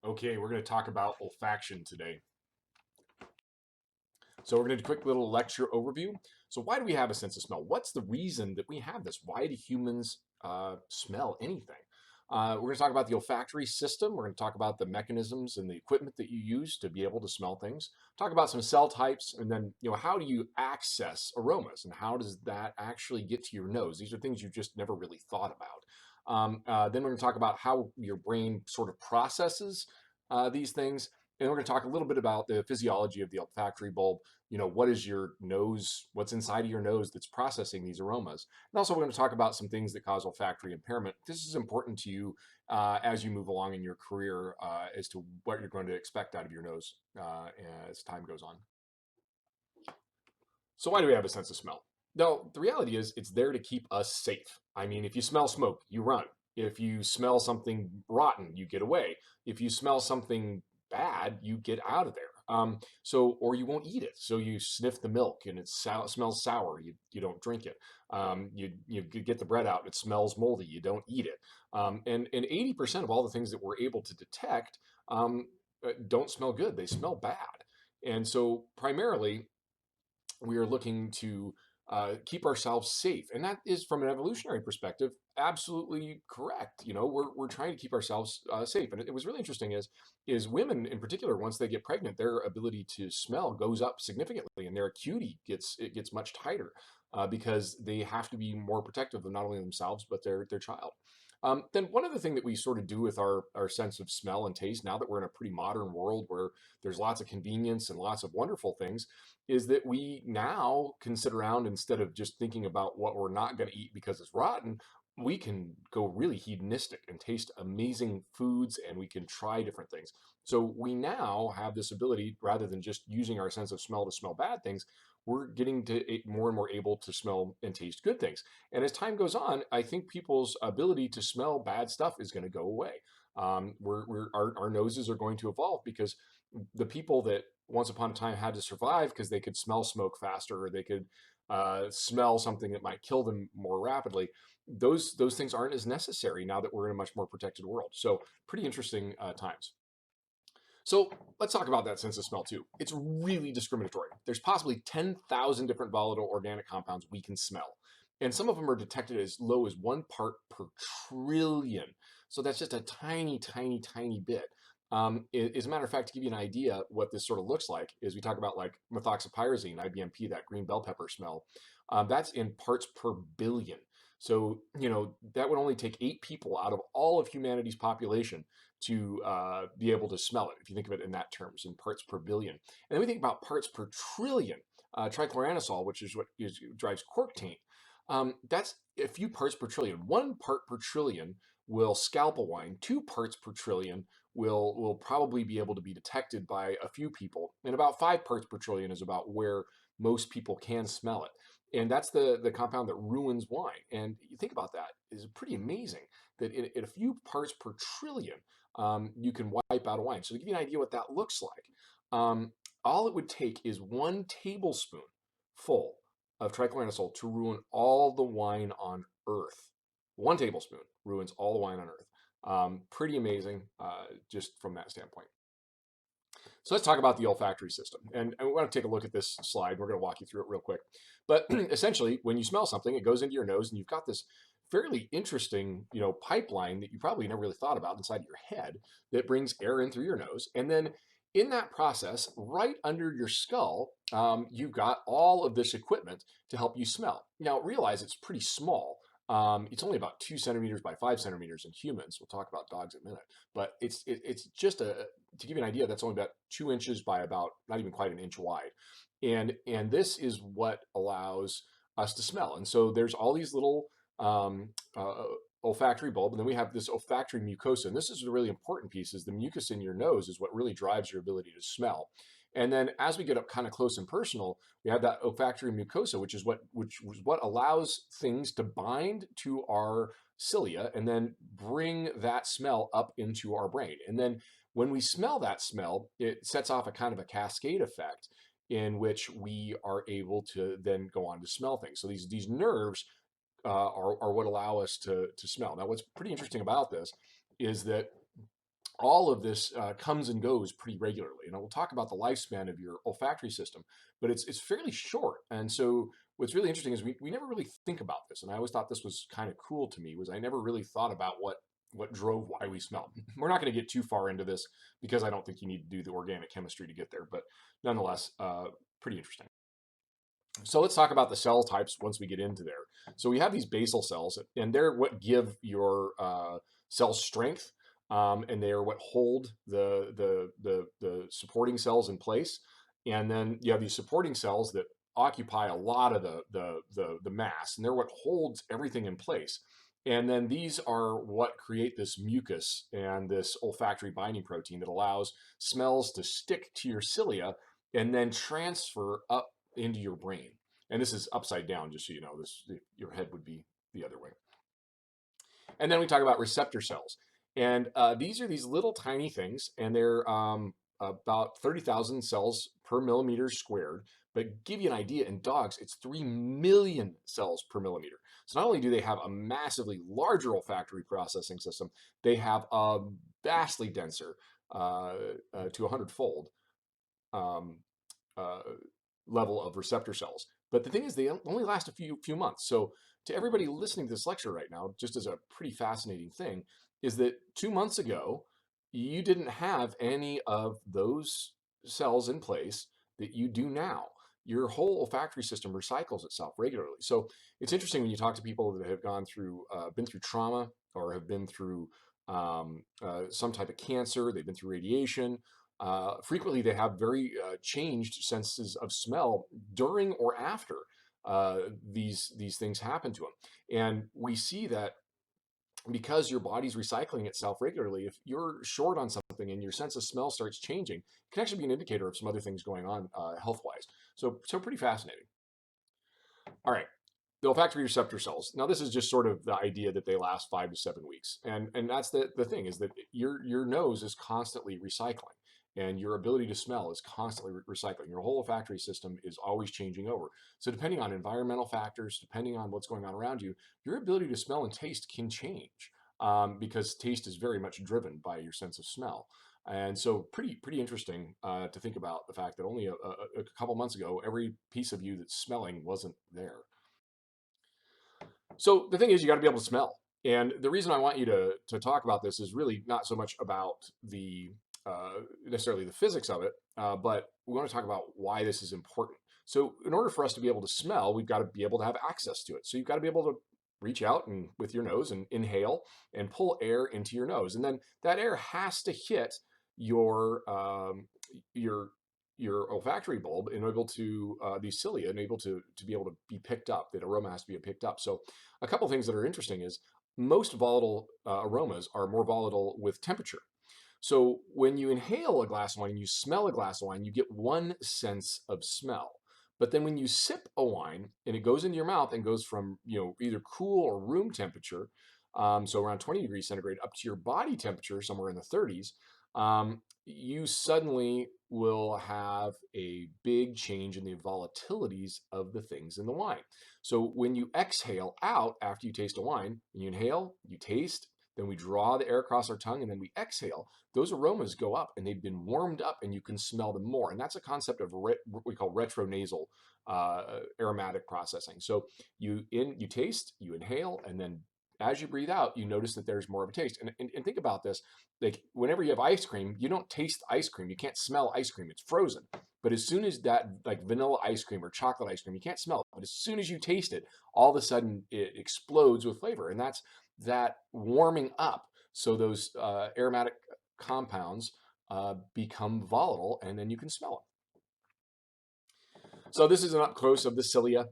Okay, we're going to talk about olfaction today. So we're going to do a quick little lecture overview. So why do we have a sense of smell? What's the reason that we have this? Why do humans smell anything? We're going to talk about the olfactory system. We're going to talk about the mechanisms and the equipment that you use to be able to smell things. Talk about some cell types, and then how do you access aromas, and how does that actually get to your nose? These are things you just never really thought about. Then we're going to talk about how your brain sort of processes these things, and we're going to talk a little bit about the physiology of the olfactory bulb. What is your nose, what's inside of your nose that's processing these aromas. And also we're going to talk about some things that cause olfactory impairment. This is important to you as you move along in your career as to what you're going to expect out of your nose as time goes on. So why do we have a sense of smell? No, the reality is it's there to keep us safe. I mean, if you smell smoke, you run. If you smell something rotten, you get away. If you smell something bad, you get out of there. Or you won't eat it. So you sniff the milk and it smells sour. You don't drink it. You get the bread out and it smells moldy. You don't eat it. And 80% of all the things that we're able to detect don't smell good. They smell bad. And so primarily we are looking to keep ourselves safe, and that is, from an evolutionary perspective, absolutely correct. We're trying to keep ourselves safe, and it was really interesting is women in particular, once they get pregnant, their ability to smell goes up significantly, and their acuity gets much tighter because they have to be more protective of not only themselves but their child. Then one other thing that we sort of do with our sense of smell and taste, now that we're in a pretty modern world where there's lots of convenience and lots of wonderful things, is that we now can sit around, instead of just thinking about what we're not going to eat because it's rotten, we can go really hedonistic and taste amazing foods, and we can try different things. So we now have this ability, rather than just using our sense of smell to smell bad things, we're getting to more and more able to smell and taste good things. And as time goes on, I think people's ability to smell bad stuff is going to go away. Our noses are going to evolve, because the people that once upon a time had to survive because they could smell smoke faster, or they could smell something that might kill them more rapidly, those things aren't as necessary now that we're in a much more protected world. So pretty interesting times. So let's talk about that sense of smell too. It's really discriminatory. There's possibly 10,000 different volatile organic compounds we can smell. And some of them are detected as low as 1 part per trillion. So that's just a tiny, tiny, tiny bit. As a matter of fact, to give you an idea what this sort of looks like, is we talk about like methoxypyrazine, IBMP, that green bell pepper smell. That's in parts per billion. So, that would only take 8 people out of all of humanity's population to be able to smell it, if you think of it in that terms, in parts per billion. And then we think about parts per trillion. Trichloroanisole, which is what drives cork taint, that's a few parts per trillion. 1 part per trillion will scalp a wine. 2 parts per trillion will probably be able to be detected by a few people. And about 5 parts per trillion is about where most people can smell it. And that's the compound that ruins wine. And you think about that, is pretty amazing that in a few parts per trillion, you can wipe out a wine. So to give you an idea what that looks like, all it would take is 1 tablespoon full of trichloroanisole to ruin all the wine on Earth. 1 tablespoon ruins all the wine on Earth. Pretty amazing, just from that standpoint. So let's talk about the olfactory system. And we want to take a look at this slide. We're going to walk you through it real quick. But essentially, when you smell something, it goes into your nose, and you've got this fairly interesting, pipeline that you probably never really thought about inside your head, that brings air in through your nose. And then in that process, right under your skull, you've got all of this equipment to help you smell. Now, realize it's pretty small. It's only about 2 centimeters by 5 centimeters in humans. We'll talk about dogs in a minute, but it's just to give you an idea, that's only about 2 inches by about not even quite an inch wide, and this is what allows us to smell. And so there's all these little um, uh, olfactory bulb, and then we have this olfactory mucosa. And this is the really important piece: is the mucus in your nose is what really drives your ability to smell. And then as we get up kind of close and personal, we have that olfactory mucosa, which is what allows things to bind to our cilia and then bring that smell up into our brain. And then when we smell that smell, it sets off a kind of a cascade effect in which we are able to then go on to smell things. So these nerves are what allow us to smell. Now, what's pretty interesting about this is that all of this comes and goes pretty regularly. And we'll talk about the lifespan of your olfactory system, but it's fairly short. And so what's really interesting is we never really think about this. And I always thought this was kind of cool to me, was I never really thought about what drove why we smell. We're not going to get too far into this because I don't think you need to do the organic chemistry to get there, but nonetheless, pretty interesting. So let's talk about the cell types once we get into there. So we have these basal cells, and they're what give your cell strength, and they are what hold the supporting cells in place. And then you have these supporting cells that occupy a lot of the mass, and they're what holds everything in place. And then these are what create this mucus and this olfactory binding protein that allows smells to stick to your cilia and then transfer up into your brain. And this is upside down, just so you know. This your head would be the other way. And then we talk about receptor cells, and these are these little tiny things, and they're about 30,000 cells per millimeter squared. But give you an idea, in dogs, it's 3 million cells per millimeter. So not only do they have a massively larger olfactory processing system, they have a vastly denser, to 100-fold um, uh, level of receptor cells. But the thing is, they only last a few months. So to everybody listening to this lecture right now, just as a pretty fascinating thing, is that 2 months ago, you didn't have any of those cells in place that you do now. Your whole olfactory system recycles itself regularly. So it's interesting when you talk to people that have been through trauma, or have been through some type of cancer, they've been through radiation, frequently they have very changed senses of smell during or after these things happen to them. And we see that because your body's recycling itself regularly, if you're short on something and your sense of smell starts changing, it can actually be an indicator of some other things going on health-wise. So pretty fascinating. All right, the olfactory receptor cells. Now, this is just sort of the idea that they last 5 to 7 weeks, and that's the thing, is that your nose is constantly recycling, and your ability to smell is constantly recycling. Your whole olfactory system is always changing over. So, depending on environmental factors, depending on what's going on around you, your ability to smell and taste can change, because taste is very much driven by your sense of smell. And so, pretty interesting to think about the fact that only a couple months ago, every piece of you that's smelling wasn't there. So the thing is, you got to be able to smell. And the reason I want you to talk about this is really not so much about the necessarily the physics of it, but we want to talk about why this is important. So in order for us to be able to smell, we've got to be able to have access to it. So you've got to be able to reach out and with your nose and inhale and pull air into your nose, and then that air has to hit your your your olfactory bulb and able to these cilia and able to be able to be picked up. That aroma has to be picked up. So a couple things that are interesting is most volatile aromas are more volatile with temperature. So when you inhale a glass of wine and you smell a glass of wine, you get one sense of smell. But then when you sip a wine and it goes into your mouth and goes from either cool or room temperature, so around 20 degrees centigrade, up to your body temperature somewhere in the 30s, you suddenly will have a big change in the volatilities of the things in the wine. So when you exhale out after you taste a wine, when you inhale, you taste, then we draw the air across our tongue, and then we exhale. Those aromas go up, and they've been warmed up, and you can smell them more. And that's a concept of what we call retronasal aromatic processing. So you taste, you inhale, and then as you breathe out, you notice that there's more of a taste. And think about this: like whenever you have ice cream, you don't taste ice cream, you can't smell ice cream; it's frozen. But as soon as that, like vanilla ice cream or chocolate ice cream, you can't smell it. But as soon as you taste it, all of a sudden it explodes with flavor, and that's that warming up. So those aromatic compounds become volatile, and then you can smell it. So this is an up close of the cilia.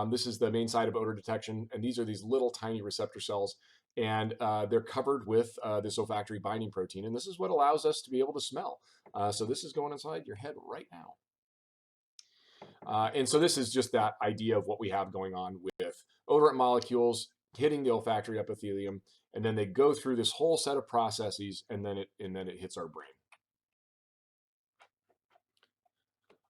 This is the main site of odor detection, and these are these little tiny receptor cells, and they're covered with this olfactory binding protein, and this is what allows us to be able to smell. So this is going inside your head right now. And so this is just that idea of what we have going on with odorant molecules hitting the olfactory epithelium, and then they go through this whole set of processes, and then it hits our brain.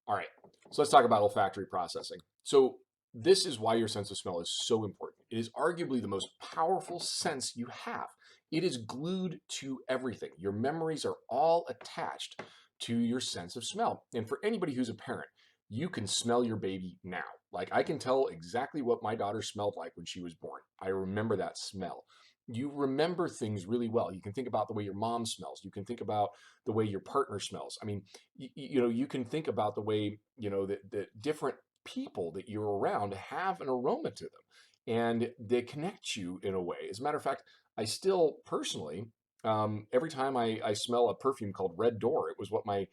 All right, so let's talk about olfactory processing. So this is why your sense of smell is so important. It is arguably the most powerful sense you have. It is glued to everything. Your memories are all attached to your sense of smell. And for anybody who's a parent, you can smell your baby now. Like I can tell exactly what my daughter smelled like when she was born. I remember that smell. You remember things really well. You can think about the way your mom smells. You can think about the way your partner smells. I mean, you can think about the way, that different people that you're around have an aroma to them and they connect you in a way. As a matter of fact, I still personally, every time I smell a perfume called Red Door, it was what my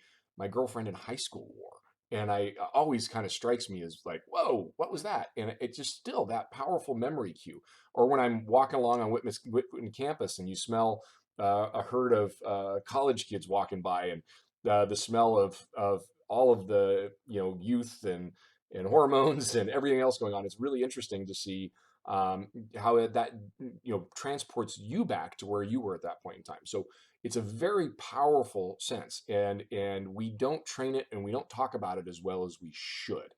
girlfriend in high school wore. And I always kind of strikes me as like, whoa, what was that? And it's just still that powerful memory cue. Or when I'm walking along on Whitman campus and you smell a herd of college kids walking by, and the smell of all of the youth and hormones and everything else going on. It's really interesting to see how that transports you back to where you were at that point in time. So it's a very powerful sense, and we don't train it and we don't talk about it as well as we should.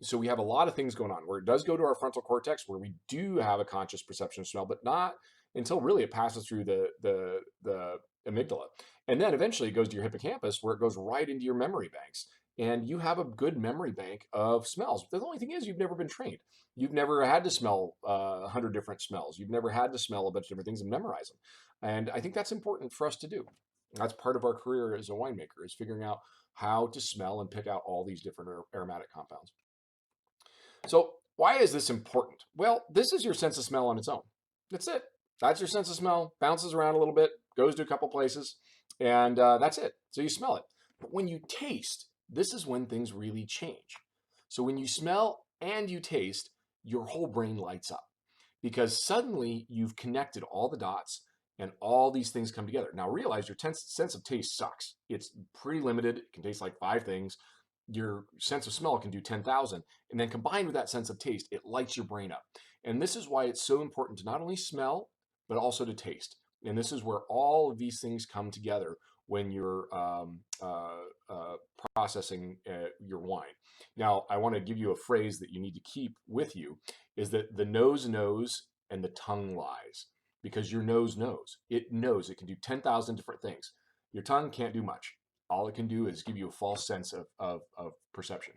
So we have a lot of things going on where it does go to our frontal cortex, where we do have a conscious perception of smell, but not until really it passes through the amygdala, and then eventually it goes to your hippocampus, where it goes right into your memory banks, and you have a good memory bank of smells. The only thing is, you've never been trained. You've never had to smell 100 different smells. You've never had to smell a bunch of different things and memorize them. And I think that's important for us to do. That's part of our career as a winemaker, is figuring out how to smell and pick out all these different aromatic compounds. So why is this important? Well, this is your sense of smell on its own. That's it. That's your sense of smell. Bounces around a little bit, goes to a couple places, and that's it. So you smell it. But when you taste, this is when things really change. So when you smell and you taste, your whole brain lights up, because suddenly you've connected all the dots and all these things come together. Now realize your sense of taste sucks. It's pretty limited. It can taste like 5 things. Your sense of smell can do 10,000. And then combined with that sense of taste, it lights your brain up. And this is why it's so important to not only smell, but also to taste. And this is where all of these things come together when you're processing your wine. Now, I want to give you a phrase that you need to keep with you, is that the nose knows and the tongue lies, because your nose knows. It knows it can do 10,000 different things. Your tongue can't do much. All it can do is give you a false sense of perception.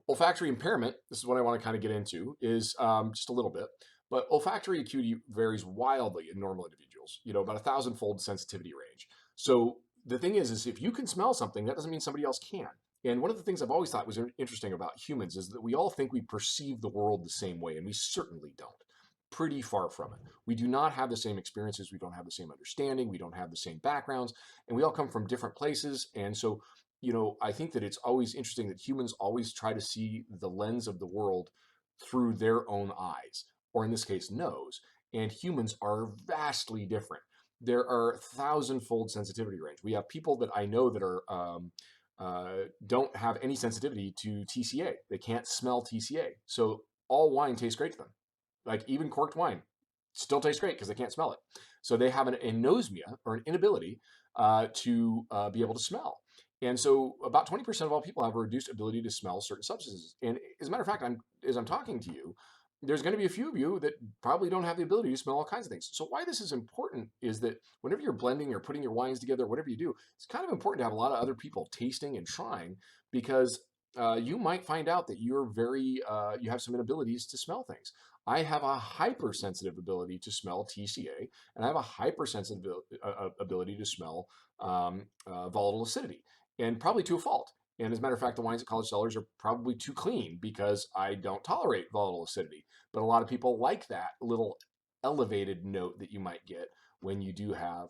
Olfactory impairment, this is what I want to kind of get into, is just a little bit, but olfactory acuity varies wildly in normal individuals, about 1,000-fold sensitivity range. So the thing is if you can smell something, that doesn't mean somebody else can. And one of the things I've always thought was interesting about humans is that we all think we perceive the world the same way, and we certainly don't. Pretty far from it. We do not have the same experiences. We don't have the same understanding. We don't have the same backgrounds, and we all come from different places. And so, I think that it's always interesting that humans always try to see the lens of the world through their own eyes, or in this case, nose. And humans are vastly different. There are 1,000-fold sensitivity range. We have people that I know that are don't have any sensitivity to TCA. They can't smell TCA. So all wine tastes great to them. Like even corked wine still tastes great because they can't smell it. So they have an anosmia, or an inability to be able to smell. And so about 20% of all people have a reduced ability to smell certain substances. And as a matter of fact, as I'm talking to you, there's going to be a few of you that probably don't have the ability to smell all kinds of things. So why this is important is that whenever you're blending or putting your wines together, whatever you do, it's kind of important to have a lot of other people tasting and trying, because you might find out that you have some inabilities to smell things. I have a hypersensitive ability to smell TCA, and I have a hypersensitive ability to smell volatile acidity, and probably to a fault. And as a matter of fact, the wines at College Cellars are probably too clean because I don't tolerate volatile acidity. But a lot of people like that little elevated note that you might get when you do have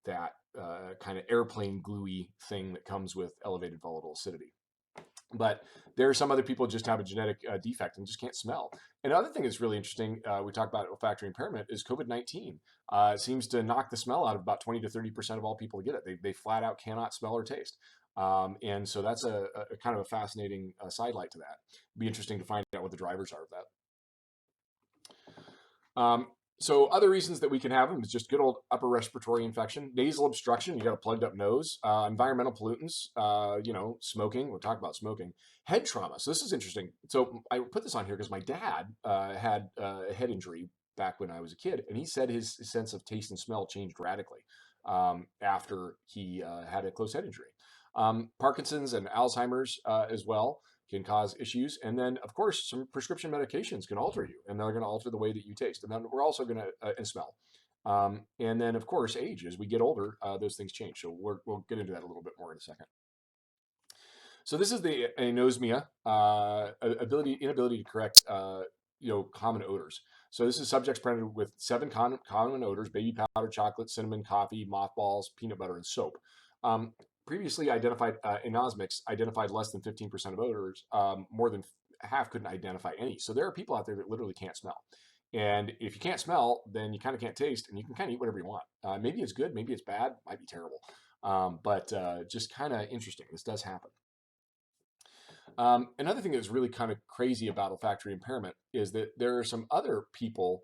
that kind of airplane gluey thing that comes with elevated volatile acidity. But there are some other people who just have a genetic defect and just can't smell. And another thing that's really interesting, we talk about olfactory impairment, is COVID-19 seems to knock the smell out of about 20 to 30% of all people who get it. They flat out cannot smell or taste. And so that's a kind of a fascinating sidelight to that. It'd be interesting to find out what the drivers are of that. So other reasons that we can have them is just good old upper respiratory infection, nasal obstruction. You got a plugged up nose, environmental pollutants, smoking. We'll talk about smoking. Head trauma. So this is interesting. So I put this on here because my dad had a head injury back when I was a kid, and he said his sense of taste and smell changed radically after he had a close head injury. Parkinson's and Alzheimer's as well can cause issues. And then, of course, some prescription medications can alter you, and they're going to alter the way that you taste. And then we're also going to and smell. And then, of course, age. As we get older, those things change. So we'll get into that a little bit more in a second. So this is the anosmia, inability to correct, common odors. So this is subjects presented with 7 common odors: baby powder, chocolate, cinnamon, coffee, mothballs, peanut butter, and soap. Um, Previously identified anosmics identified less than 15% of odors. More than half couldn't identify any. So there are people out there that literally can't smell. And if you can't smell, then you kind of can't taste, and you can kind of eat whatever you want. Maybe it's good, maybe it's bad, might be terrible. But just kind of interesting. This does happen. Another thing that's really kind of crazy about olfactory impairment is that there are some other people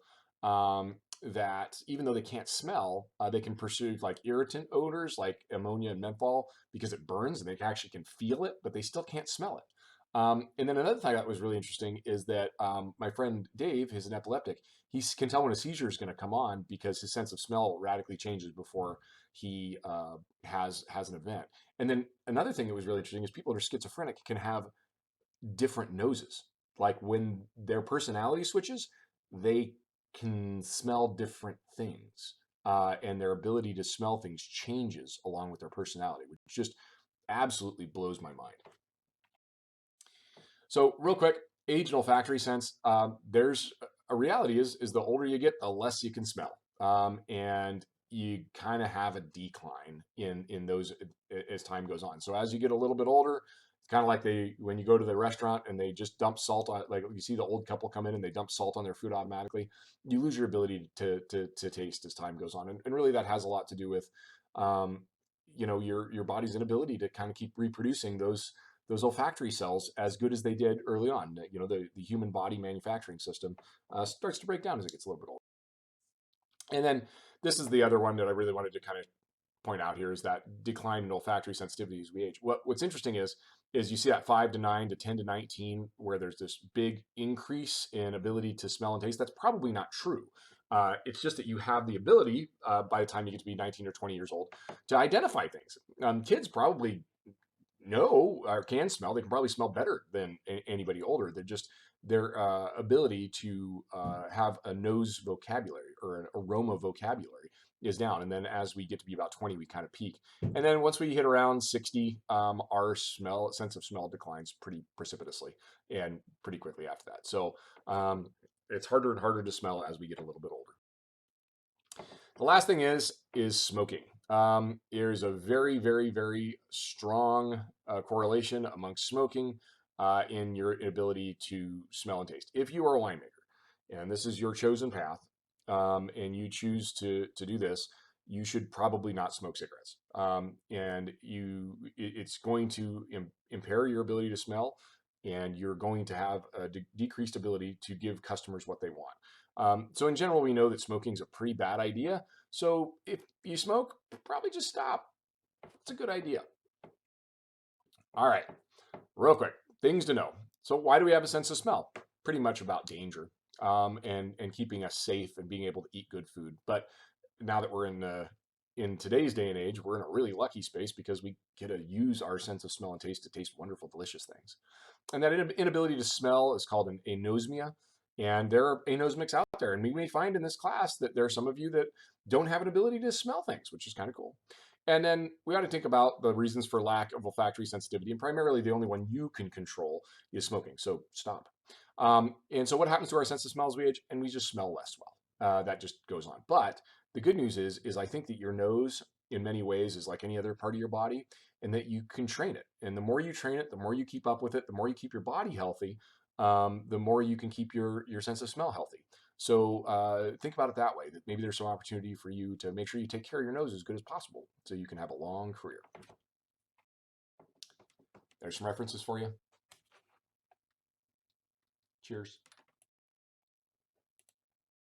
that, even though they can't smell, they can perceive like irritant odors like ammonia and menthol because it burns, and they actually can feel it, but they still can't smell it. And then another thing that was really interesting is that my friend Dave is an epileptic. He can tell when a seizure is going to come on because his sense of smell radically changes before he has an event. And then another thing that was really interesting is people that are schizophrenic can have different noses. Like when their personality switches, they can smell different things, and their ability to smell things changes along with their personality, which just absolutely blows my mind. So real quick, age and olfactory sense. There's a reality is the older you get, the less you can smell, and you kind of have a decline in those as time goes on. So as you get a little bit older, it's kind of like when you go to the restaurant and they just dump salt on, like you see the old couple come in and they dump salt on their food automatically. You lose your ability to taste as time goes on, and really that has a lot to do with your body's inability to kind of keep reproducing those olfactory cells as good as they did early on. The human body manufacturing system starts to break down as it gets a little bit older. And then this is the other one that I really wanted to kind of point out here, is that decline in olfactory sensitivity as we age. What's interesting is you see that 5 to 9 to 10 to 19 where there's this big increase in ability to smell and taste. That's probably not true. It's just that you have the ability by the time you get to be 19 or 20 years old to identify things. Kids probably know or can smell. They can probably smell better than anybody older. They're just their ability to have a nose vocabulary or an aroma vocabulary is down. And then as we get to be about 20, we kind of peak. And then once we hit around 60, our sense of smell declines pretty precipitously and pretty quickly after that. So it's harder and harder to smell as we get a little bit older. The last thing is smoking. There's a very, very, very strong correlation amongst smoking in your ability to smell and taste. If you are a winemaker and this is your chosen path, and you choose to do this, you should probably not smoke cigarettes. And it's going to impair your ability to smell, and you're going to have a decreased ability to give customers what they want. So in general, we know that smoking is a pretty bad idea. So if you smoke, probably just stop. It's a good idea. All right, real quick, things to know. So why do we have a sense of smell? Pretty much about danger, and keeping us safe and being able to eat good food. But now that we're in today's day and age, we're in a really lucky space because we get to use our sense of smell and taste to taste wonderful, delicious things. And that inability to smell is called an anosmia. And there are anosmics out there. And we may find in this class that there are some of you that don't have an ability to smell things, which is kind of cool. And then we ought to think about the reasons for lack of olfactory sensitivity. And primarily, the only one you can control is smoking. So stop. And so, what happens to our sense of smell as we age? And we just smell less well. That just goes on. But the good news is I think that your nose, in many ways, is like any other part of your body, and that you can train it. And the more you train it, the more you keep up with it, the more you keep your body healthy, the more you can keep your sense of smell healthy. So think about it that way, that maybe there's some opportunity for you to make sure you take care of your nose as good as possible so you can have a long career. There's some references for you. Cheers.